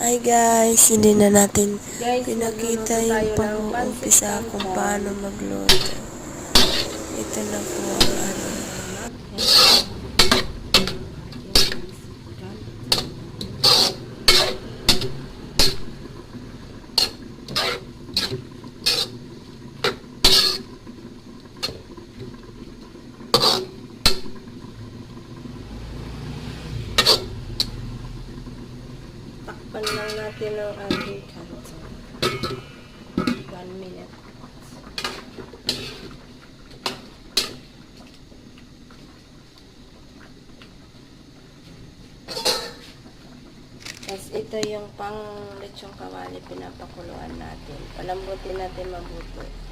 Ay guys, hindi na natin Guys, pinakita magluluto yung tayo ng pag-uumpisa pancit kung canton. paano magluto. Ito na po ang ano. Takpan lang natin ang ating canton. 1 minute. Tapos ito yung pang lechong kawali, pinapakuluan natin. Palambutin natin mabuti.